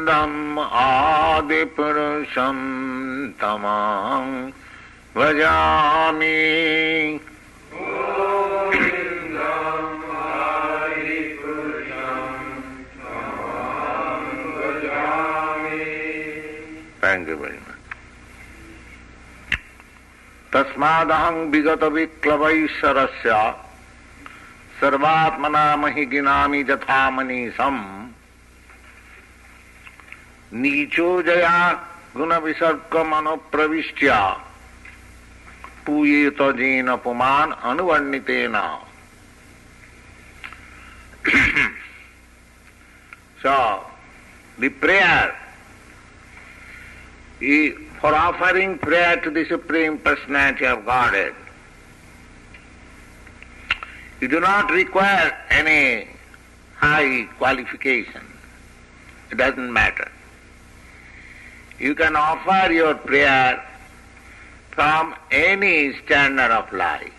गोविन्दम् आदिपुरुषम् तमहं भजामि। Thank you very much. तस्मादहं विगत विक्लवैश्वरस्य सर्वात्मना महि गिनामि यथा मनीषम् नीचो जया गुण विसर्गमनुप्रविष्ट्या पूयेत जेन पुमान् अनुवर्णितेन। So, the prayer for offering prayer to the Supreme Personality of Godhead, you do not require any high qualification. It doesn't matter. You can offer your prayer from any standard of life.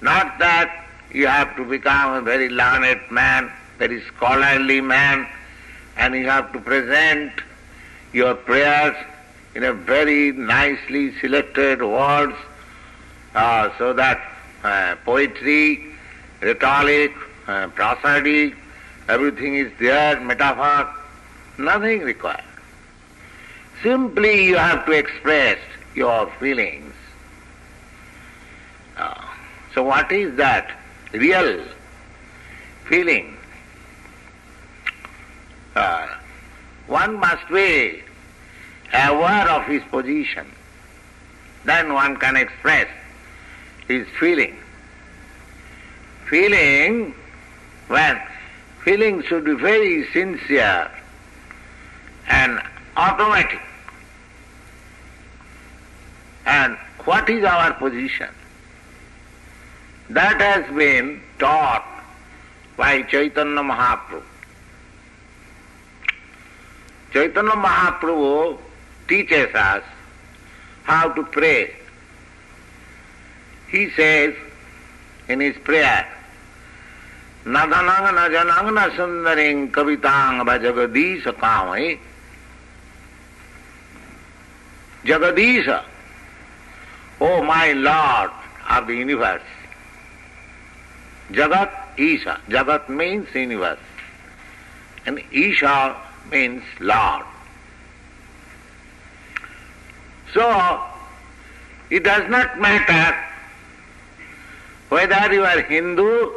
Not that you have to become a very learned man, very scholarly man, and you have to present your prayers in a very nicely selected words, so that poetry, rhetoric, prosody, everything is there, metaphor, nothing required. Simply you have to express your feelings. So what is that real feeling? One must be aware of his position. Then one can express his feeling. Feeling should be very sincere and automatic. And what is our position? That has been taught by Chaitanya Mahaprabhu. Chaitanya Mahaprabhu teaches us how to pray. He says in his prayer, Nadanang najanang na sundaring kavitang bhajagadisa kamai. Jagadisa, O my Lord of the universe. Jagat Isha. Jagat means universe. And Isha means Lord. So, it does not matter whether you are Hindu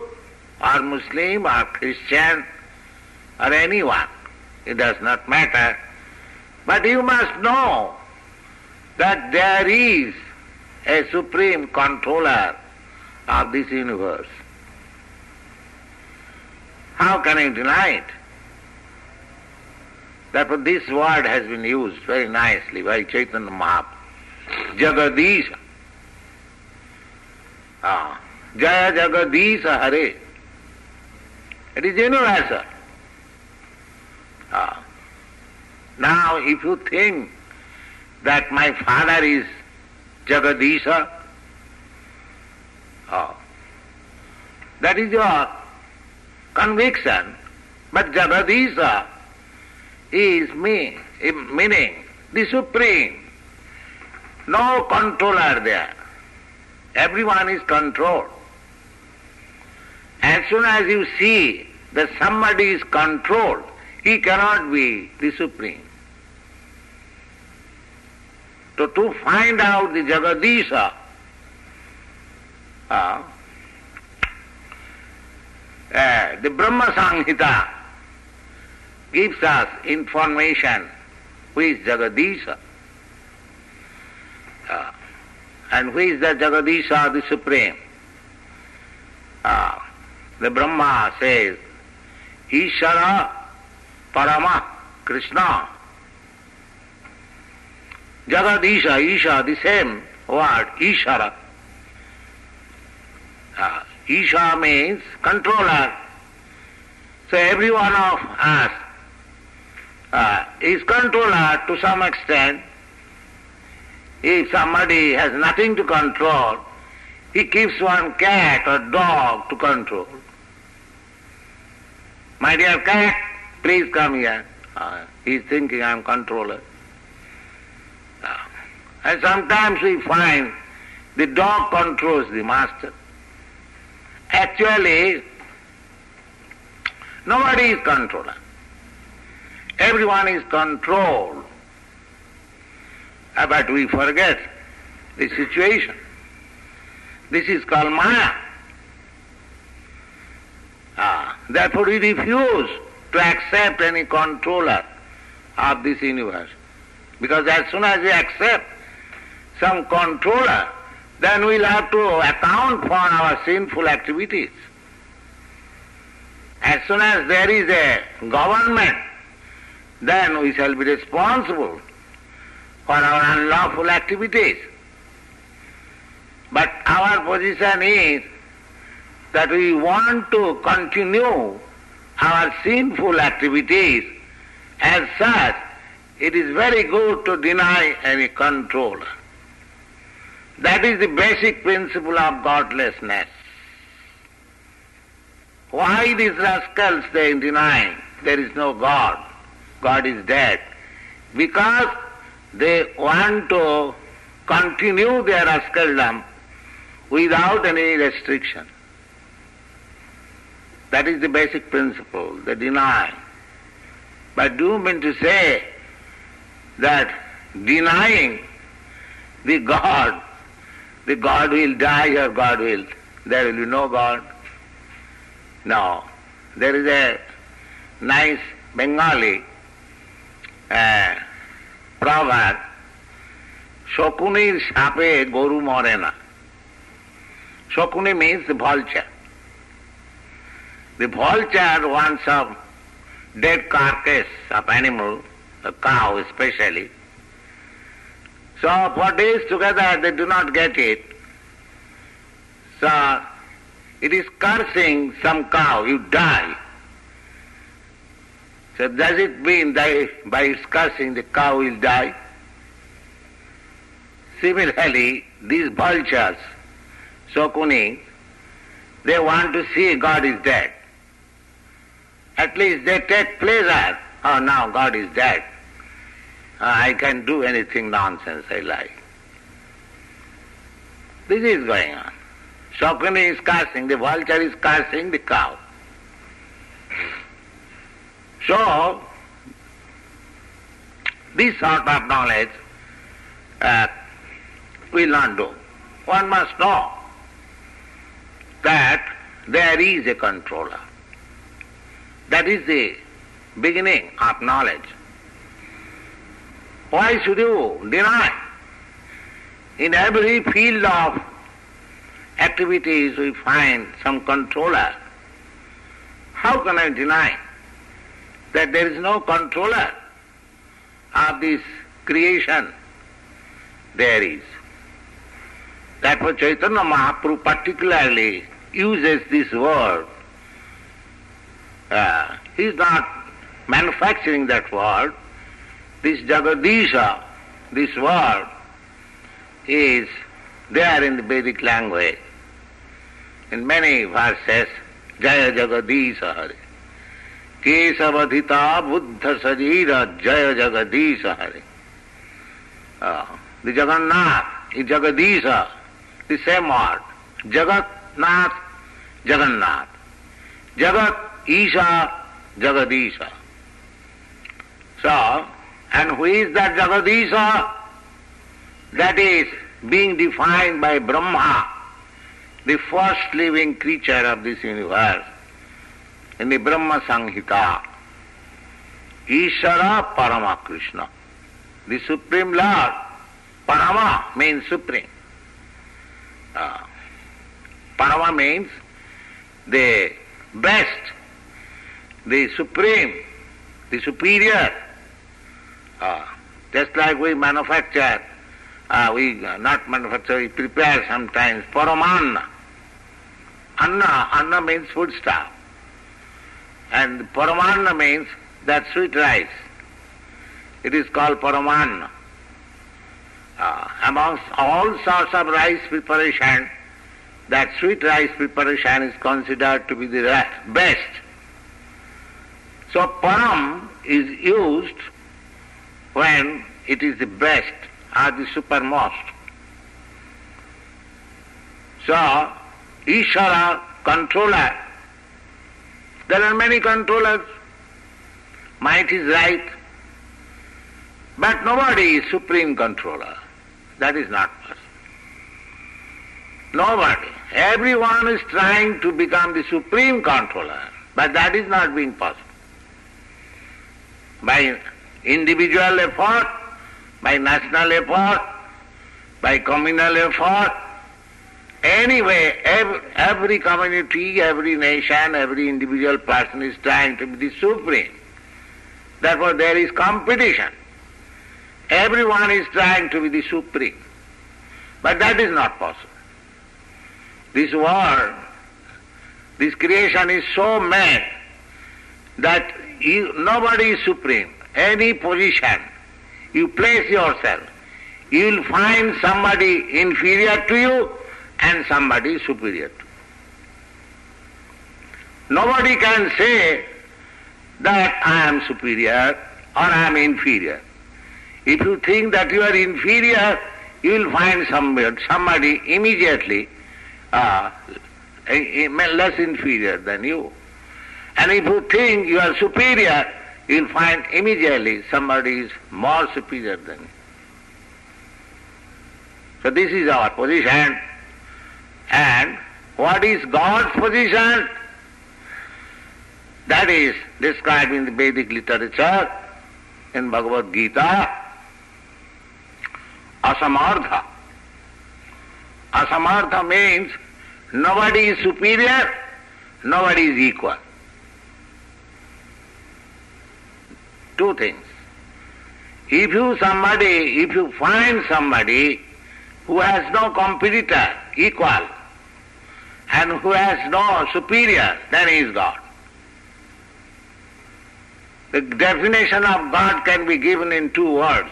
or Muslim or Christian or anyone. It does not matter. But you must know that there is a supreme controller of this universe. How can you deny it? Therefore this word has been used very nicely by Chaitanya Mahaprabhu. Jagadisha. Jaya Jagadisha Hare. It is universal. Now if you think that my father is Jagadisha, that is your conviction, but Jagadisha is me, meaning the Supreme. No controller there. Everyone is controlled. As soon as you see that somebody is controlled, he cannot be the Supreme. So to find out the Jagadisha, the Brahma Samhita gives us information who is Jagadisha. And who is the Jagadisha, the Supreme? The Brahma says, Ishara Parama Krishna. Jagadisha, Isha, the same word, Ishara. Isha means controller. So every one of us is controller to some extent. If somebody has nothing to control, he keeps one cat or dog to control. My dear cat, please come here. He's thinking I'm controller. And sometimes we find the dog controls the master. Actually, nobody is controller. Everyone is controlled. But we forget the situation. This is called Maya. Therefore we refuse to accept any controller of this universe. Because as soon as we accept some controller, then we'll have to account for our sinful activities. As soon as there is a government, then we shall be responsible for our unlawful activities. But our position is that we want to continue our sinful activities. As such, it is very good to deny any controller. That is the basic principle of godlessness. Why these rascals they deny there is no God? God is dead. Because they want to continue their rascaldom without any restriction. That is the basic principle, they deny. But do you mean to say that denying the God will die or there will be no God? No. There is a nice Bengali proverb, Shokunir sape goru more na. Shokuni means the vulture. The vulture wants a dead carcass of animal, a cow especially. So for days together they do not get it. So it is cursing some cow, you die. So does it mean that by its cursing the cow will die? Similarly, these vultures, Shokuni, they want to see God is dead. At least they take pleasure. Oh, now God is dead. I can do anything nonsense I like. This is going on. Shokuni is cursing, the vulture is cursing the cow. So, this sort of knowledge will not do. One must know that there is a controller. That is the beginning of knowledge. Why should you deny? In every field of activities we find some controller. How can I deny that there is no controller of this creation? There is. Therefore Chaitanya Mahaprabhu particularly uses this word. He is not manufacturing that word. This Jagadisha, this word, is there in the Vedic language. In many verses, Jaya Jagadisha Hare. Kesavadhita Buddha Sarira Jaya Jagadisha Hare. The Jagannath is Jagadisha, the same word. Jagatnath, Jagannath. Jagat Isha, Jagadisha. So, and who is that Jagadisha? That is being defined by Brahma, the first living creature of this universe, in the Brahma Samhita. Ishara Parama Krishna, the Supreme Lord. Parama means supreme. Parama means the best, the supreme, the superior. Just like we manufacture, we prepare sometimes Paramanna. Anna means foodstuff. And Paramanna means that sweet rice. It is called Paramanna. Amongst all sorts of rice preparation, that sweet rice preparation is considered to be the best. So param is used when it is the best or the supermost. So, Ishvara, controller. There are many controllers. Might is right. But nobody is supreme controller. That is not possible. Nobody. Everyone is trying to become the supreme controller, but that is not being possible. By individual effort, by national effort, by communal effort, anyway, every community, every nation, every individual person is trying to be the supreme. Therefore there is competition. Everyone is trying to be the supreme. But that is not possible. This world, this creation is so mad that nobody is supreme. Any position you place yourself, you will find somebody inferior to you and somebody superior to you. Nobody can say that I am superior or I am inferior. If you think that you are inferior, you will find somebody immediately less inferior than you. And if you think you are superior, you will find immediately somebody is more superior than you. So this is our position. And what is God's position? That is described in the Vedic literature, in Bhagavad Gita, asamartha. Asamartha means nobody is superior, nobody is equal. Two things. If you find somebody who has no competitor, equal, and who has no superior, then he is God. The definition of God can be given in two words.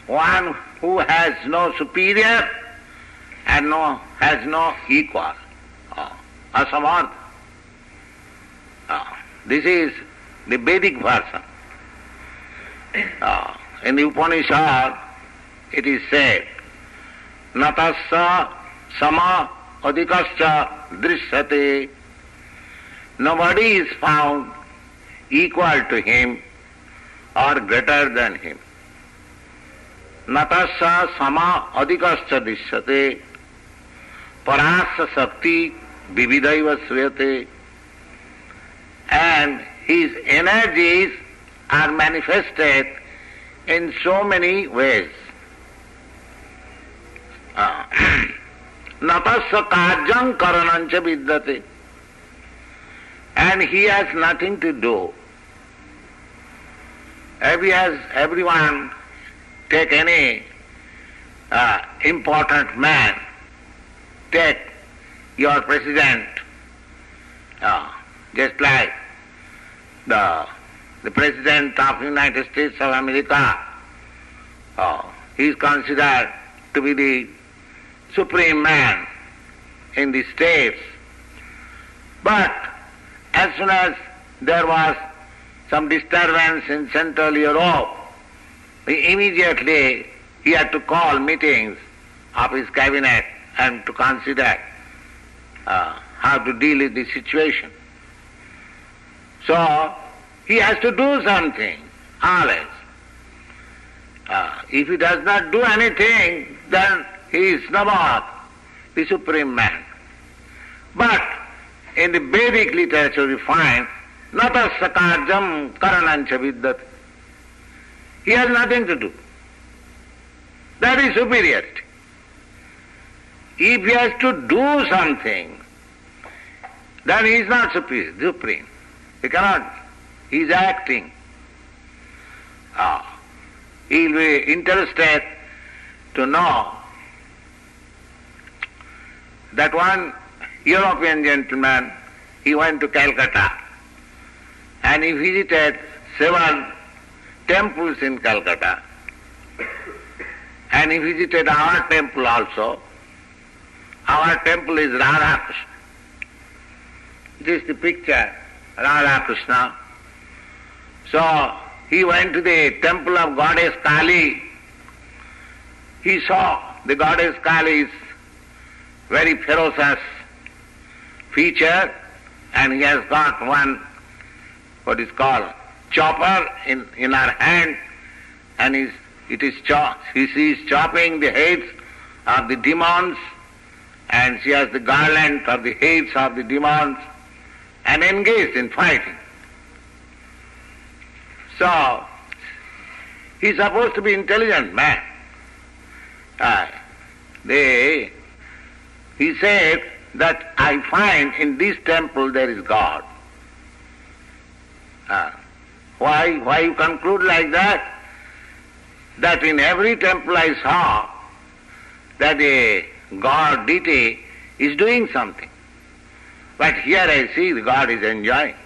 One who has no superior and has no equal. Asamartha. This is the Vedic version. In the Upanishad it is said, Natasya sama adhikascha drishyate. Nobody is found equal to him or greater than him. Natasya sama adhikascha drishyate. Parasya sakti vividaiva sriyate. And his energies are manifested in so many ways. Natasya karyam karanancha vidyate. And he has nothing to do. Everyone, take any important man, take your president, just like the President of United States of America, he is considered to be the supreme man in the states. But as soon as there was some disturbance in Central Europe, immediately he had to call meetings of his cabinet and to consider how to deal with the situation. So he has to do something, always. If he does not do anything, then he is not the supreme man. But in the Vedic literature we find, natasya karyam karanancha vidyate. He has nothing to do. That is superiority. If he has to do something, then he is not supreme. He cannot. He is acting. He will be interested to know that one European gentleman, he went to Calcutta and he visited several temples in Calcutta, and he visited our temple also. Our temple is Radha Krishna. This is the picture Radha Krishna. So he went to the temple of goddess Kali. He saw the goddess Kali's very ferocious feature, and he has got one, what is called, chopper in her hand, and he is chopping the heads of the demons, and she has the garland of the heads of the demons, and engaged in fighting. So, he is supposed to be intelligent man. He said that I find in this temple there is God. Why you conclude like that? That in every temple I saw that a God, deity, is doing something. But here I see the God is enjoying.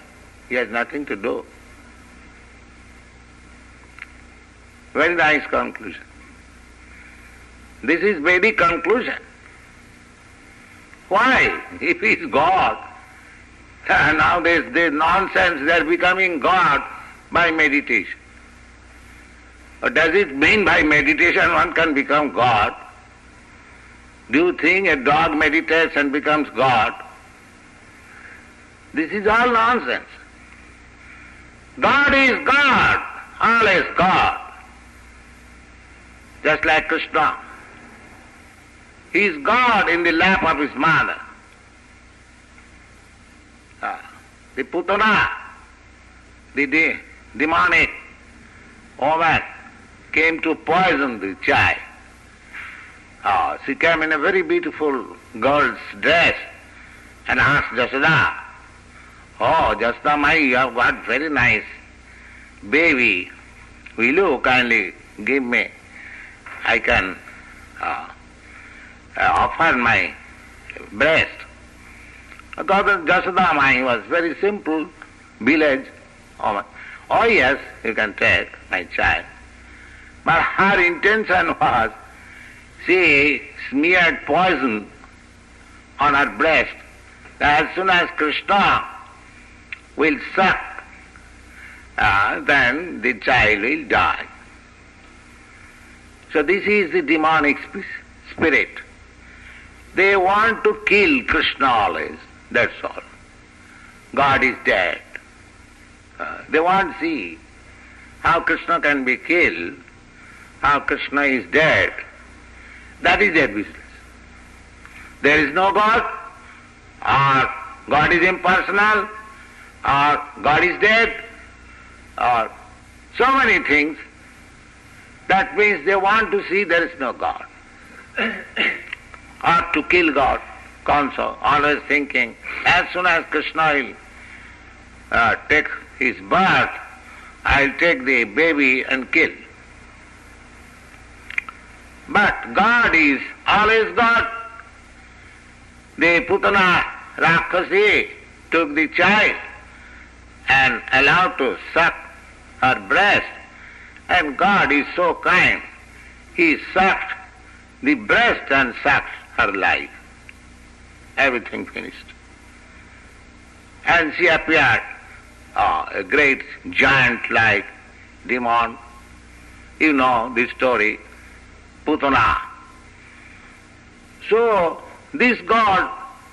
He has nothing to do. Very nice conclusion. This is Vedic conclusion. Why? If he is God, now there's nonsense, they are becoming God by meditation. Or does it mean by meditation one can become God? Do you think a dog meditates and becomes God? This is all nonsense. God is God, always God. Just like Krishna. He is God in the lap of his mother. The Putana, the demonic woman, came to poison the child. She came in a very beautiful girl's dress and asked Jasoda, "Oh, Jasoda Mai, you have got very nice baby. Will you kindly give me? I can offer my breast." Because Jasoda Mai was very simple village woman. "Oh yes, you can take my child." But her intention was, she smeared poison on her breast. As soon as Krishna will suck, then the child will die. So this is the demonic spirit. They want to kill Krishna always, that's all. God is dead. They want to see how Krishna can be killed, how Krishna is dead. That is their business. There is no God, or God is impersonal, or God is dead, or so many things. That means they want to see there is no God. Or to kill God, also, always thinking, as soon as Krishna will take his birth, I'll take the baby and kill. But God is always God. The Putana Rakshasi took the child and allowed to suck her breast, and God is so kind. He sucked the breast and sucked her life. Everything finished. And she appeared, a great giant-like demon. You know the story, Putana. So this God,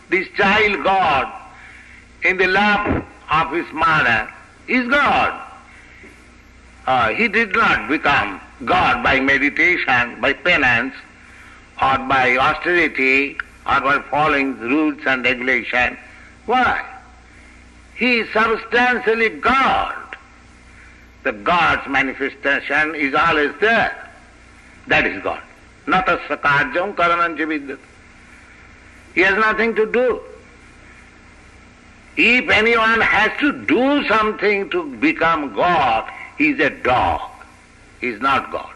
this child God, in the lap of his mother is God. He did not become God by meditation, by penance, or by austerity, or by following rules and regulations. Why? He is substantially God. The God's manifestation is always there. That is God. Natasya karyam karanam vidyate. He has nothing to do. If anyone has to do something to become God, he is a dog. He is not God.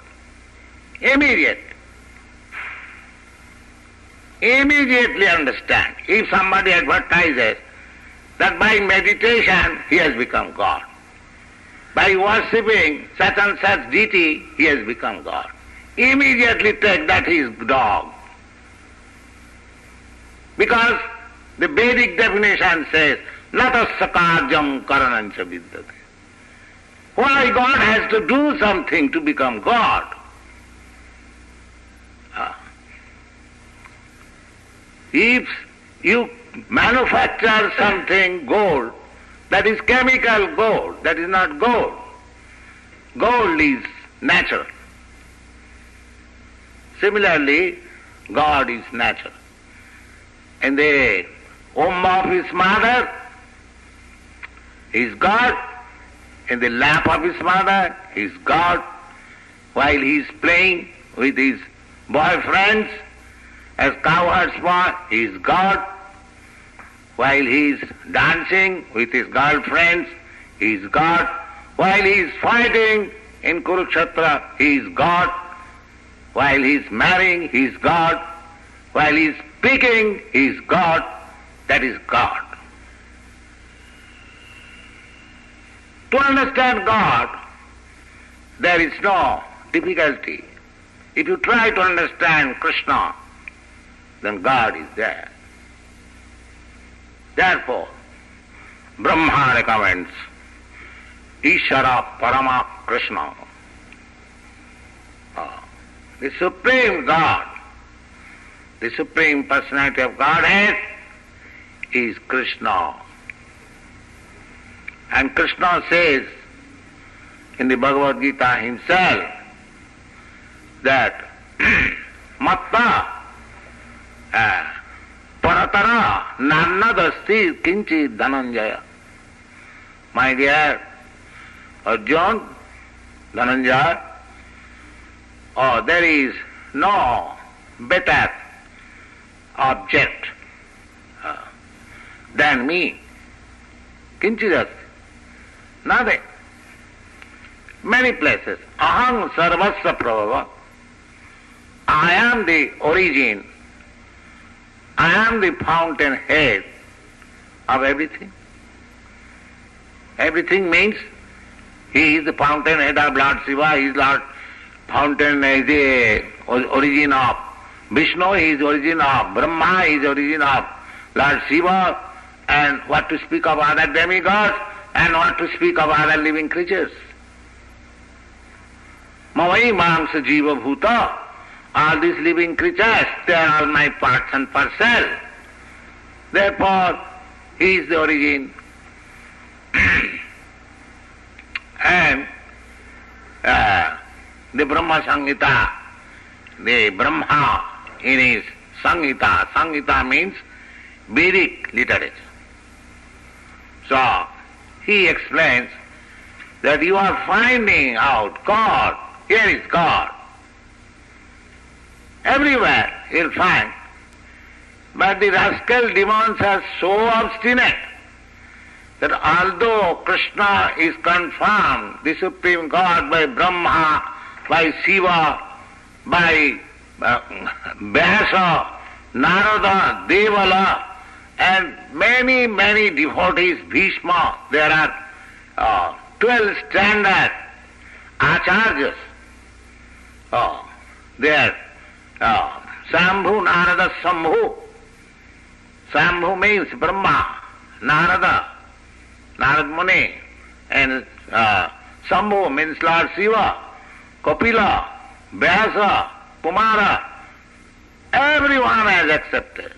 Immediately understand. If somebody advertises that by meditation he has become God, by worshipping such and such deity he has become God, immediately take that he is dog. Because the Vedic definition says, natasya karyam karanancha vidyate. Why God has to do something to become God? If you manufacture something gold, that is chemical gold, that is not gold. Gold is natural. Similarly, God is natural. In the womb of his mother, he is God. In the lap of his mother, he is God. While he is playing with his boyfriends, as cowherd's boy, he is God. While he is dancing with his girlfriends, he is God. While he is fighting in Kurukshetra, he is God. While he is marrying, he is God. While he is speaking, he is God. That is God. To understand God, there is no difficulty. If you try to understand Krishna, then God is there. Therefore, Brahma recommends Ishara Parama Krishna. The Supreme God, the Supreme Personality of Godhead is Krishna. And Krishna says in the Bhagavad Gita himself that Matta Paratara Nannadasti Kinchi Dhananjaya. My dear Arjuna, Dhananjaya, there is no better object than me. Kinchidasti. Nothing. Many places. Aham sarvasya prabhava. I am the origin. I am the fountainhead of everything. Everything means he is the fountainhead of Lord Shiva, he is Lord Fountain, is the origin of Vishnu, he is the origin of Brahma, he is the origin of Lord Shiva, and what to speak of other demigods, and what to speak of other living creatures. Mavai mamsa jiva bhuta, all these living creatures, they are all my parts and parcel. Therefore, he is the origin. And the Brahma Samhita, the Brahma in his Samhita, Samhita means Vedic literature. So, he explains that you are finding out God, here is God. Everywhere you will find. But the rascal demons are so obstinate that although Krishna is confirmed, the Supreme God, by Brahma, by Shiva, by Vyasa, Narada, Devala, and many, many devotees, Bhishma, there are 12 standard acharyas. There Shambhu, Narada, Shambhu. Shambhu means Brahma, Narada, Narad Muni, and Shambhu means Lord Shiva, Kapila, Vyasa, Kumara. Everyone has accepted.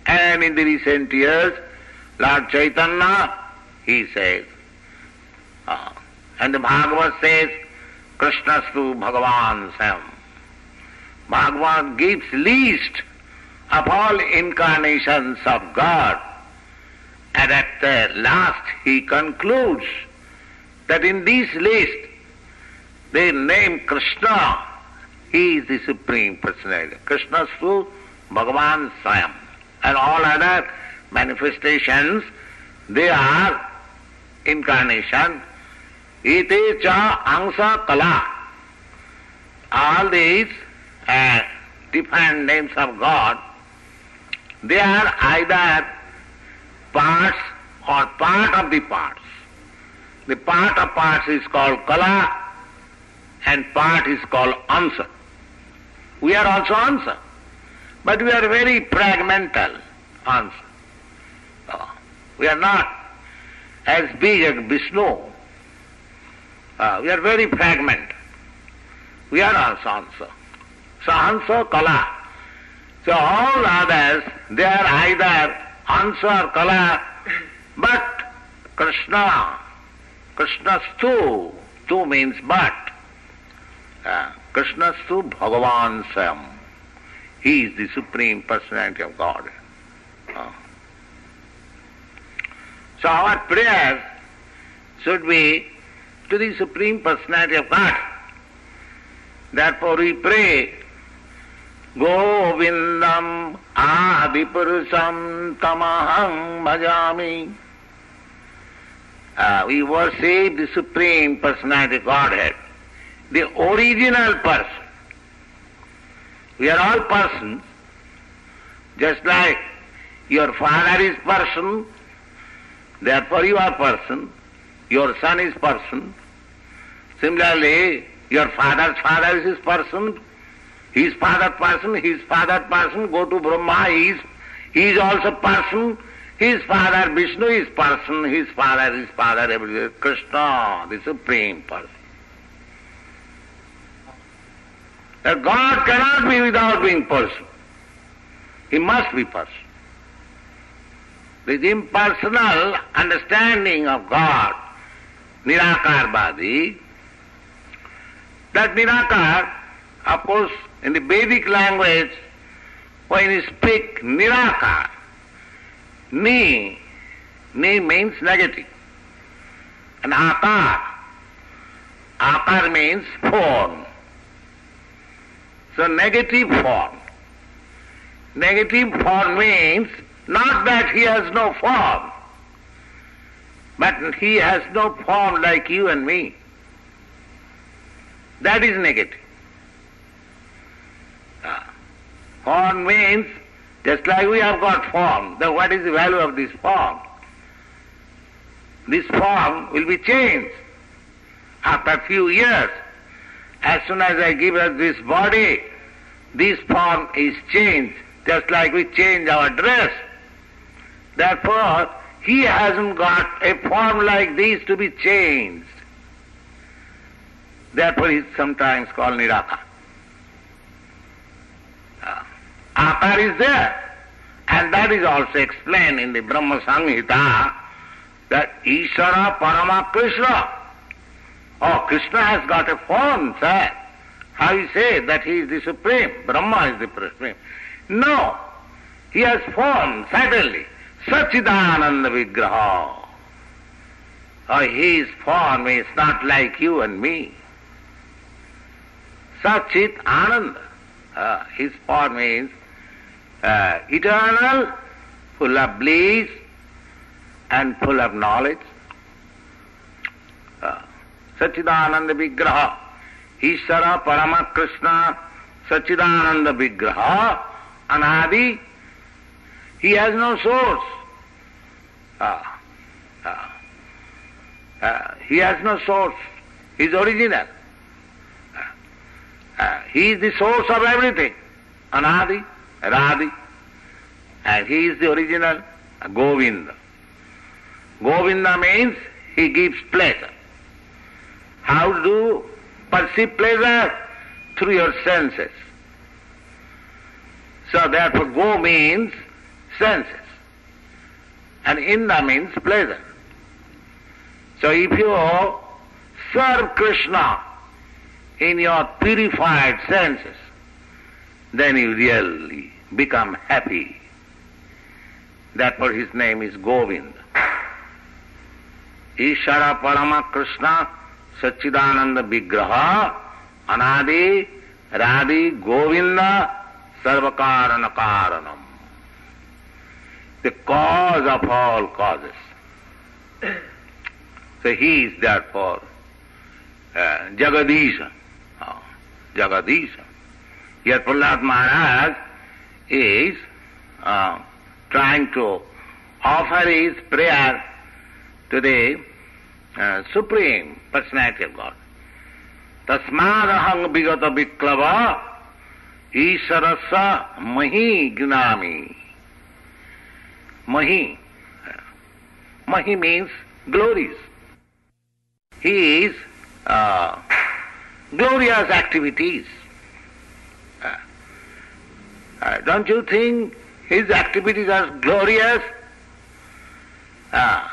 And in the recent years, Lord Chaitanya, he says, and the Bhagavad says, Krishnastu Bhagavan Sam. Bhagavan gives list of all incarnations of God, and at the last he concludes that in this list they name Krishna. He is the Supreme Personality. Krishnastu Bhagavan Swayam. And all other manifestations, they are incarnation. Ite cha angsa kala. All these different names of God, they are either parts or part of the parts. The part of parts is called kala and part is called ansa. We are also ansa, but we are very fragmental ansa. We are not as big as Vishnu. We are very fragment. We are also Hansa. So Hansa, Kala. So all others, they are either Hansa or Kala, but Krishna, Krishnastu, tu means but. Krishnastu Bhagavan Swayam. He is the Supreme Personality of God. So our prayers should be to the Supreme Personality of God. Therefore we pray, Govindam Adipurusham Tamaham Bhajami. We worship the Supreme Personality of Godhead, the original person. We are all persons, just like your father is person, therefore you are person, your son is person. Similarly, your father's father is his person, his father person, go to Brahma, he is also person, his father Vishnu is person, his father, everywhere. Krishna, the Supreme Person. That God cannot be without being person. He must be person. This impersonal understanding of God, Nirakarvadi, that Nirakar, of course, in the Vedic language, when you speak Nirakar, Ni means negative, and Akar means form. So negative form. Negative form means not that he has no form, but he has no form like you and me. That is negative. Form means just like we have got form, then what is the value of this form? This form will be changed after a few years. As soon as I give us this body, this form is changed, just like we change our dress. Therefore, he hasn't got a form like this to be changed. Therefore, he is sometimes called Nirakar. Akar is there, and that is also explained in the Brahma Samhita that Ishvara Parama Krishna. Oh, Krishna has got a form, sir. How you say that he is the Supreme? Brahma is the Supreme. No, he has form, certainly. Sachidananda Vigraha. Oh, his form is not like you and me. Sachit Ananda. His form is eternal, full of bliss and full of knowledge. Sachidananda Vigraha. Ishvara Parama Krishna Sachidananda Vigraha Anadi. He has no source. He has no source. He is original. He is the source of everything. Anadi, Radi. And he is the original Govinda. Govinda means he gives pleasure. How do you perceive pleasure? Through your senses. So therefore Go means senses. And Inda means pleasure. So if you serve Krishna in your purified senses, then you really become happy. Therefore his name is Govinda. Ishvara Parama Krishna Sachidananda Vigraha Anadi Radi Govinda Sarvakarana Karanam. The cause of all causes. So he is therefore Jagadisha. Jagadisha. Here Prahlad Maharaj is trying to offer his prayer to the Supreme Personality of God. Tasmadahang vigata viklava Isharasa mahi gnami. Mahi. Mahi means glorious. His glorious activities. Don't you think his activities are glorious? A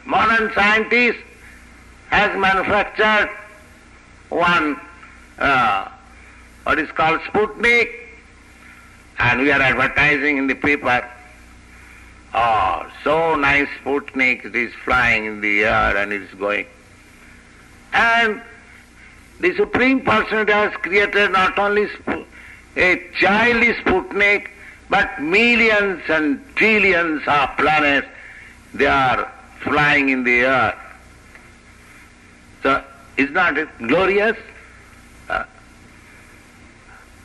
modern scientist has manufactured one what is called Sputnik, and we are advertising in the paper. Oh, so nice Sputnik, it is flying in the air and it is going. And the Supreme Personality has created not only a child Sputnik, but millions and trillions of planets, they are flying in the air. So, is not it glorious?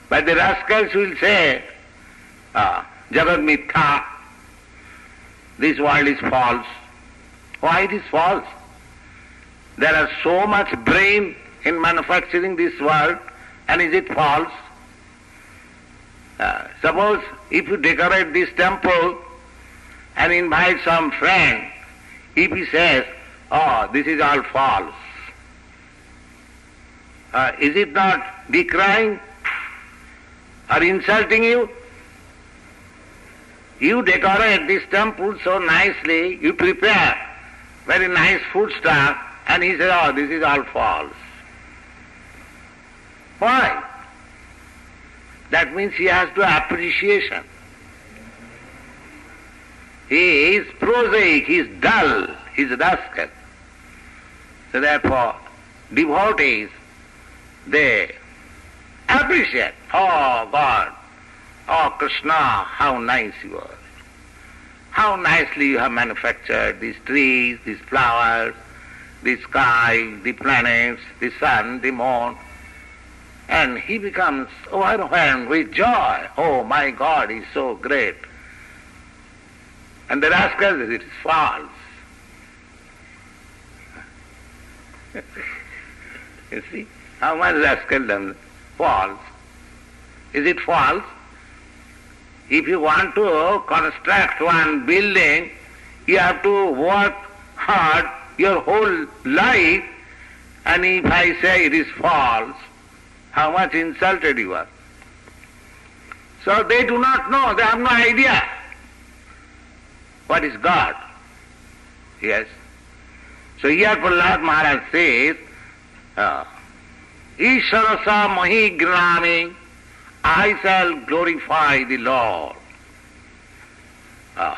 But the rascals will say, Jagat Mitha, this world is false. Why it is false? There are so much brain in manufacturing this world, and is it false? Suppose if you decorate this temple and invite some friend, if he says, oh, this is all false, is it not decrying or insulting you? You decorate this temple so nicely, you prepare very nice food stuff, and he says, oh, this is all false. Why? That means he has to appreciation. He is prosaic, he is dull, he is rascal. So therefore, devotees, they appreciate, oh God, oh Krishna, how nice you are. How nicely you have manufactured these trees, these flowers, the sky, the planets, the sun, the moon. And he becomes overwhelmed with joy. Oh my God, he is so great. And the rascal says, it is false. You see, how much rascal done? False. Is it false? If you want to construct one building, you have to work hard your whole life, and if I say it is false, how much insulted you are. So they do not know, they have no idea what is God. Yes. So here Prahlad Maharaj says, Isharasa mahi grami, I shall glorify the Lord.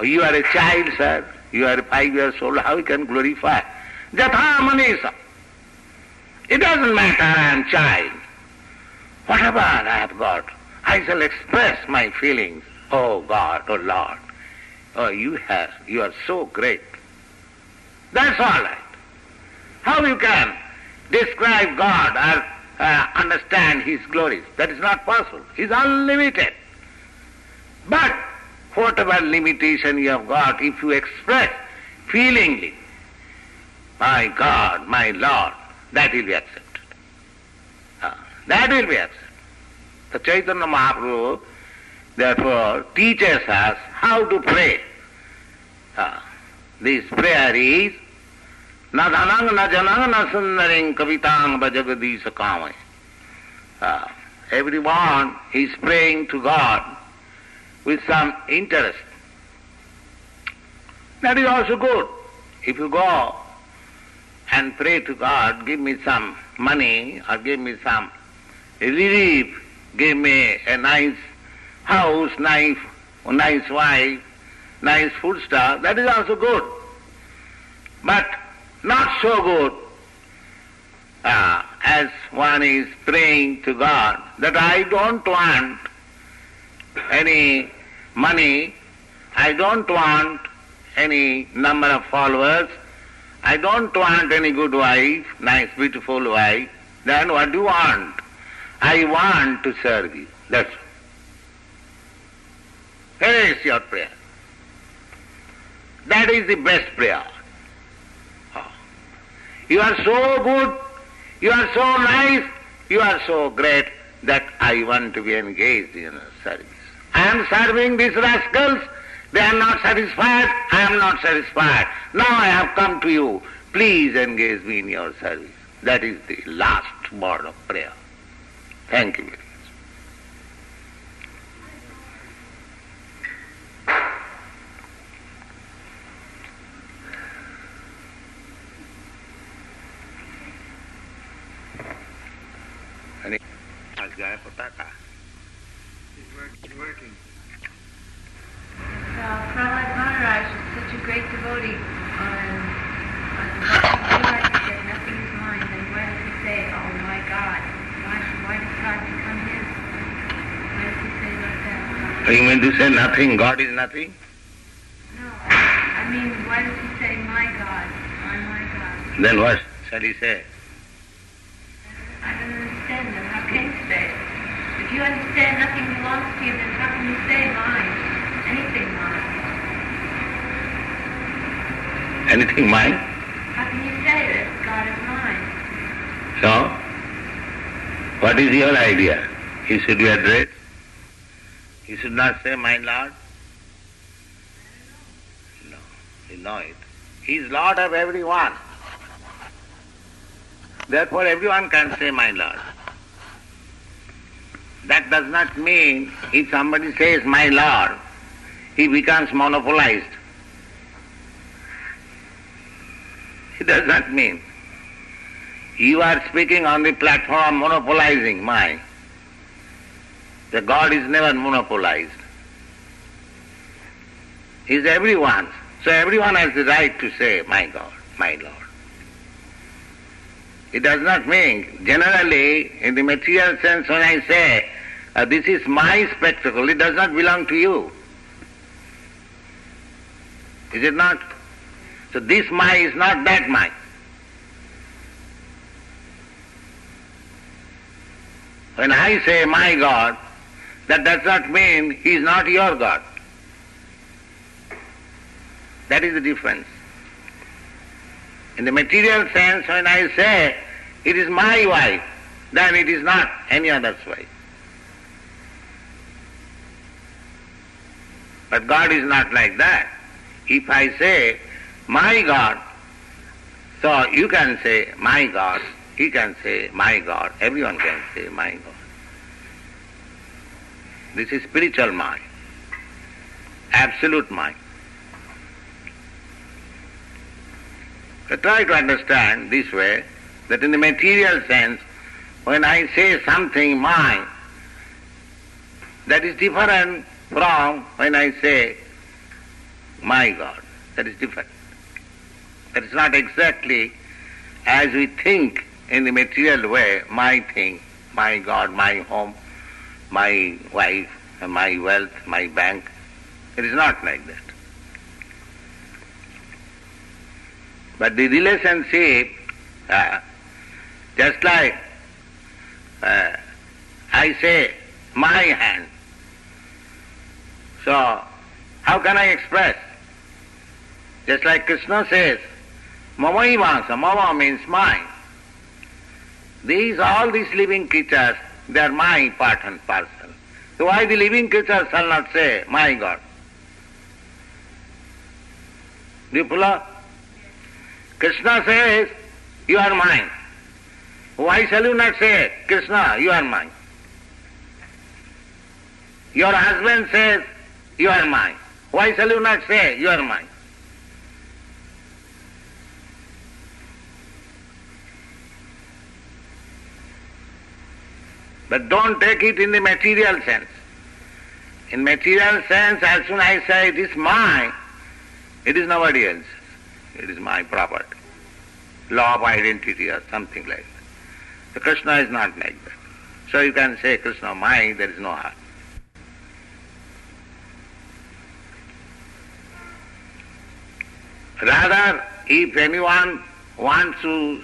You are a child, sir. You are 5 years old. How you can glorify? Jatha manisa. It doesn't matter, I am child. Whatever I have got, I shall express my feelings. Oh God, oh Lord. Oh, you are so great. That's all right. How you can describe God or understand His glories? That is not possible. He is unlimited. But whatever limitation you have got, if you express feelingly, my God, my Lord, that will be accepted. That will be accepted. The Chaitanya Mahaprabhu therefore teaches us how to pray. This prayer is na dhanang na janang na sundaring kavitang bhajagadisa kamay. Everyone is praying to God with some interest. That is also good. If you go and pray to God, give me some money or give me some relief, give me a nice house, nice wife, nice food stuff, that is also good. But not so good as one is praying to God that I don't want any money, I don't want any number of followers, I don't want any good wife, nice beautiful wife. Then what do you want? I want to serve you. That's all. Here is your prayer. That is the best prayer. You are so good, you are so nice, you are so great that I want to be engaged in service. I am serving these rascals They are not satisfied, I am not satisfied. Now I have come to you. Please engage me in your service. That is the last word of prayer. Thank you very much. It's working. Prahlad Maharaj is such a great devotee on Bhakti said nothing is mine, then why does he say, oh my God? Why does God become his? Why does he say like that? You mean to say nothing, God is nothing? No, I mean, why does he say my God, my God? Then what shall he say? I don't understand them. How can you say? If you understand nothing belongs to you, then how can you say mine? Anything mine? Anything mine? How can you say that God is mine? So, what is your idea? He should be addressed? He should not say, my Lord? No, you know it. He is Lord of everyone. Therefore everyone can say, my Lord. That does not mean if somebody says, my Lord, he becomes monopolized. It does not mean. You are speaking on the platform of monopolizing mine. The God is never monopolized. He is everyone's. So everyone has the right to say, my God, my Lord. It does not mean, generally, in the material sense, when I say, this is my spectacle, it does not belong to you. Is it not? So this my is not that my. When I say my God, that does not mean he is not your God. That is the difference. In the material sense, when I say it is my wife, then it is not any other's wife. But God is not like that. If I say my God, so you can say my God, he can say my God, everyone can say my God. This is spiritual mind, absolute mind. So try to understand this way, that in the material sense, when I say something mine, that is different from when I say my God. That is different. That is not exactly as we think in the material way, my thing, my God, my home, my wife, my wealth, my bank. It is not like that. But the relationship, just like I say, my hand. So, how can I express? Just like Krishna says, Mamaivansa, Mama means mine. All these living creatures, they are my part and parcel. So why the living creatures shall not say, my God? Do you follow? Krishna says, you are mine. Why shall you not say, Krishna, you are mine? Your husband says, you are mine. Why shall you not say, you are mine? But don't take it in the material sense. In material sense, as soon as I say it is mine, it is nobody else's. It is my property. Law of identity or something like that. So Krishna is not like that. So you can say Krishna mine, there is no harm. Rather, if anyone wants to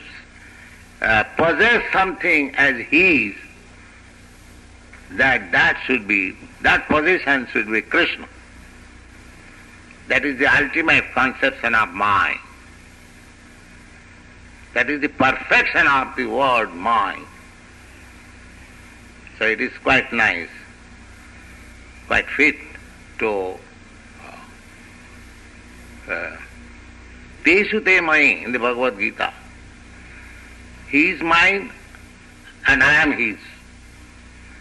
possess something as his, that possession should be Krishna. That is the ultimate conception of mind. That is the perfection of the word mind. So it is quite nice, quite fit to Teshu te mai in the Bhagavad Gita. He is mine and I am his.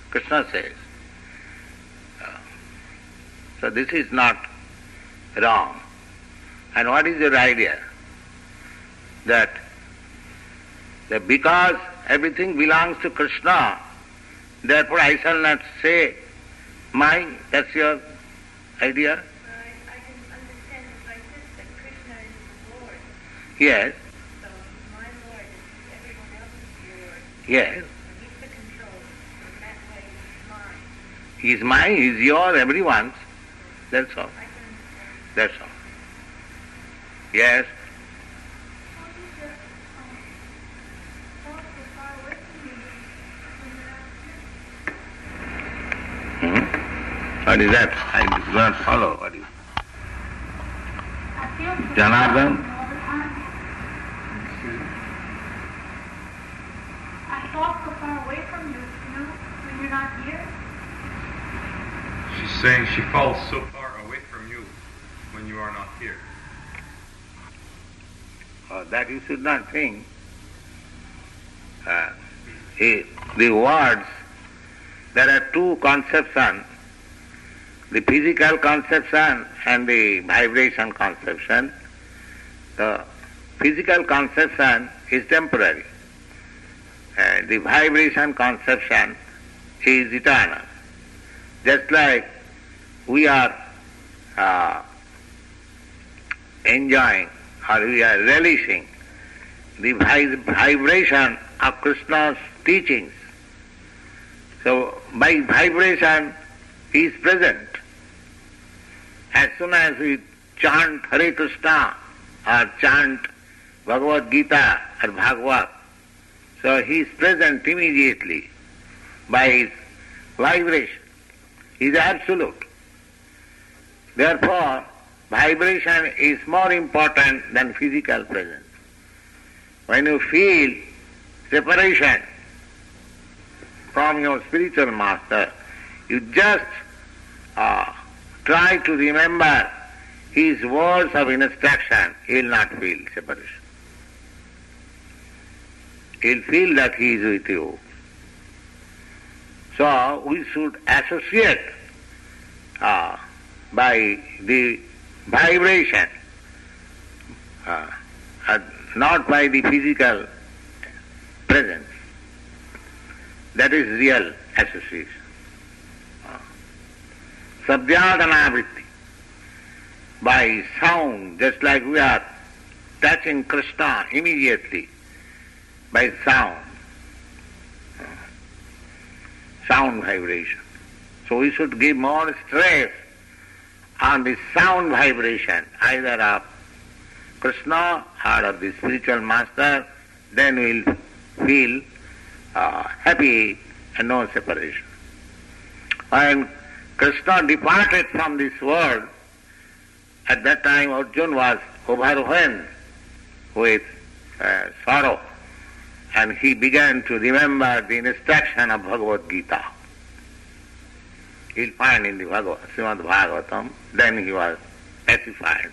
Krishna says. So this is not wrong. And what is your idea? That because everything belongs to Krishna, therefore I shall not say mine. That's your idea? I can understand it like this, that Krishna is the Lord. Yes. So my Lord is everyone else's Lord. Yes. And he's the controller. In that way he's mine. He's mine, he's yours, everyone's. That's all. I can understand. That's all. Yes. How does your thoughts so far away from you when you're out here? What is that? I do not follow. What is I feel so Janardhan? all the time. I thought so far away from you, when you're not here. She's saying she falls so far away from you when you are not here. That you should not think. The words, there are two conceptions, the physical conception and the vibration conception. The physical conception is temporary. The vibration conception is eternal. Just like we are enjoying or we are relishing the vibration of Krishna's teachings. So by vibration he is present. As soon as we chant Hare Krishna or chant Bhagavad Gita or Bhagavad, so he is present immediately by his vibration. He is absolute. Therefore, vibration is more important than physical presence. When you feel separation from your spiritual master, you just try to remember his words of instruction. He will not feel separation. He will feel that he is with you. So we should associate by the vibration, not by the physical presence. That is real association. Sabhyadana vritti. By sound, just like we are touching Krishna immediately by sound. Sound vibration. So we should give more stress on the sound vibration, either of Krishna or of the spiritual master, then we will feel happy and no separation. When Krishna departed from this world, at that time Arjuna was overwhelmed with sorrow, and he began to remember the instruction of Bhagavad Gita. You'll find in the Srimad Bhagavatam, then he was pacified.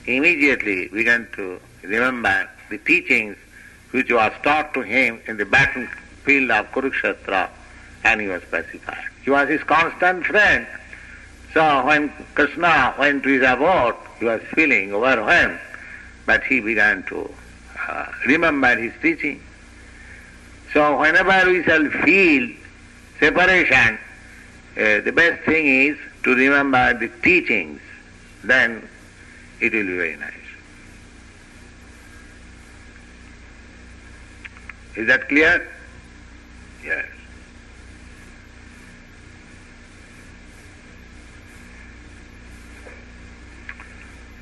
Immediately began to remember the teachings which was taught to him in the battlefield of Kurukshetra, and he was pacified. He was his constant friend. So when Krishna went to his abode, he was feeling overwhelmed, but he began to remember his teaching. So whenever we shall feel separation, the best thing is to remember the teachings, then it will be very nice. Is that clear? Yes.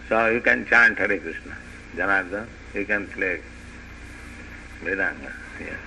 So you can chant Hare Krishna, Janardhan, you can play Vedanta. Yes.